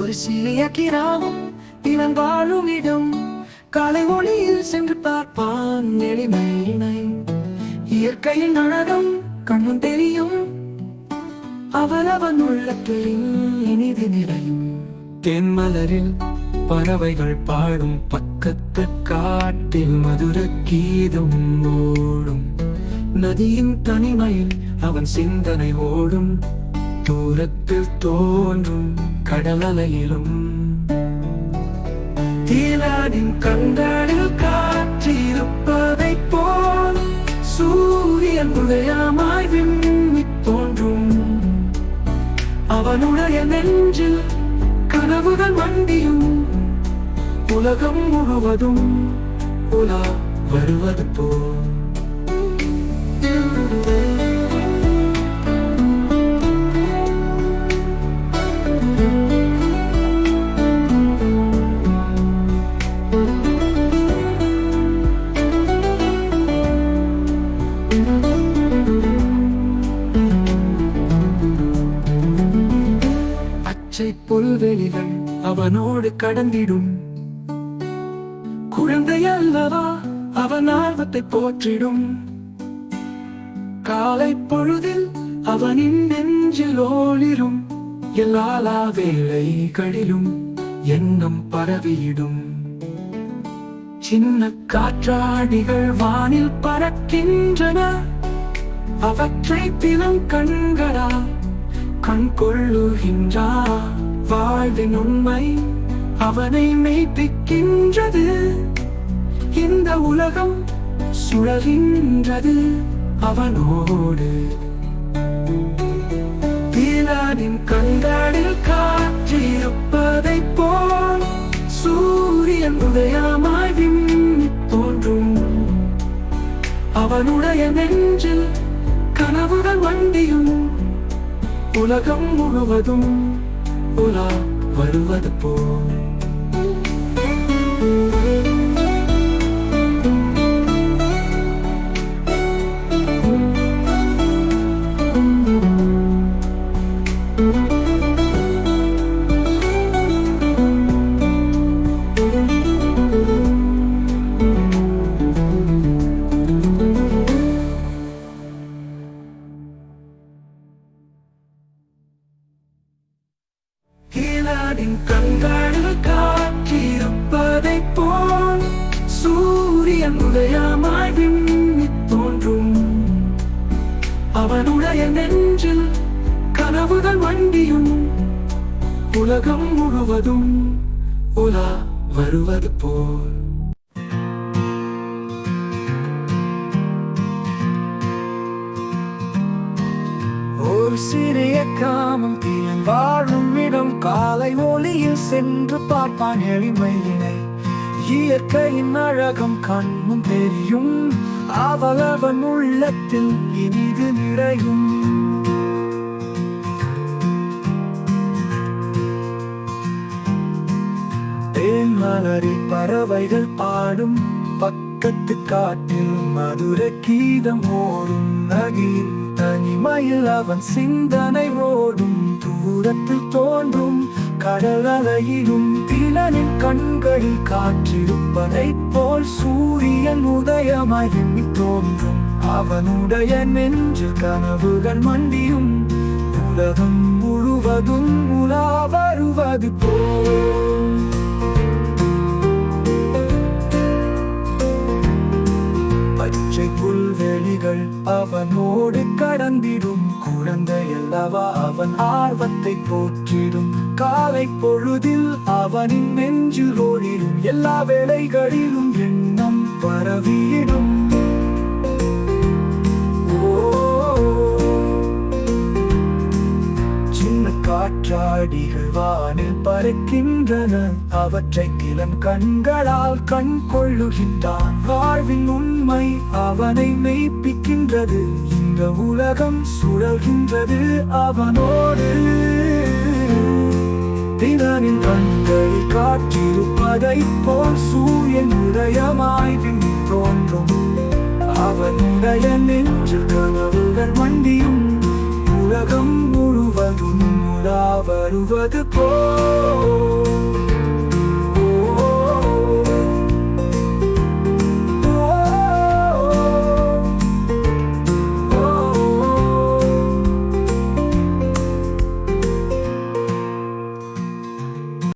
ஒரு சிறிய கிராமம் தினம் வாழும் இடம். காலை ஒளியில் சென்று பார்ப்பான் எளிமையினை. இயற்கையின் அழகம் கண்ணும் தெரியும். அவன் உள்ளத்தில் இனிது நிறையும். தென்மலரில் பறவைகள் பாடும் பக்கத்து காட்டில் மதுர கீதம் ஓடும். நதியின் தனிமையில் அவன் சிந்தனை ஓடும். தூரத்தில் தோன்றும் கடல் அலையிலும் தீரானின் கண்களில் காற்றிருப்பதை போல் சூரியன் உதயமாய் விண்ணித் தோன்றும். அவனுடைய நெஞ்சில் கனவுகள் மண்டியும். உலகம் முழுவதும் உலா வருவது போல். புல்வெளிகள் அவனோடு கடந்திடும். குழந்தை அல்லவா அவன் ஆர்வத்தை போற்றிடும். காலை பொழுதில் அவனின் நெஞ்சில் ஓளிரும். எல்லா வேளைகளிலும் எண்ணம் பரவியிடும். சின்ன காற்றாடிகள் வானில் பறக்கின்றன. அவற்றை பிலம் கண்களால் கண் கொள்ளுகின்றார். வாழ்வின் உண்மை அவனை மெய்ப்பிக்கின்றது. இந்த உலகம் சுழல்கின்றது அவனோடு. தீரானின் கண்களில் காற்றிருப்பதை போல் சூரியன் உதயமாய் விண்ணித் தோன்றும். அவனுடைய நெஞ்சில் கனவுகள் வண்டியும். உலகம் முழுவதும் உலா வருவது போல். கண்களில் காற்றிருப்பதை போல் சூரியன் உதயமாய் விண்ணித் தோன்றும். அவனுடைய நெஞ்சில் கனவுகள் வண்டியும். உலகம் முழுவதும் உலா வருவது போல். ஒரு சிறிய கிராமம் தீன் வாழும் இடம். காலை ஒளியில் சென்று பார்ப்பான் எளிமையினை. இயற்கையின் அழகம் கண்ணும் தெரியும். அவன் உள்ளத்தில் இனிது நிறையும். தேன்மலரில் பறவைகள் பாடும் பக்கத்து காட்டில் மதுர கீதம் ஓடும். நதியின் தனிமையில் அவன் சிந்தனை ஓடும். தூரத்தில் தோன்றும் கடல் அலையிலும் திலனின் கண்களில் காற்றிருப்பதை போல் சூரியன் உதயமாய் விண்ணித் தோன்றும். அவனுடைய நெஞ்சில் கனவுகள் மண்டியும். உலகம் முழுவதும் உலா வருவது போல். பச்சை புல்வெளிகள் அவனோடு கடந்திடும். குழந்தை அல்லவா அவன் ஆர்வத்தை போற்றிடும். காலை பொழுதில் அவனின் நெஞ்சில் ஓடிடும். எல்லா வேளைகளிலும் எண்ணம் பரவியிடும். சின்ன காற்றாடிகள் வானில் பறக்கின்றன. அவற்றை கிளன் கண்களால் கண் கொள்ளுகின்றான். வாழ்வின் உண்மை அவனை மெய்ப்பிக்கின்றது. இந்த உலகம் சுழல்கின்றது அவனோடு. திறனின் கண்களில் காற்றிருப்பதை போல் சூரியன் உதயமாய் விண்ணித் தோன்றும். அவனுடைய நெஞ்சில் கனவுகள் மண்டியும். உலகம் முழுவதும் உலா வருவது போல்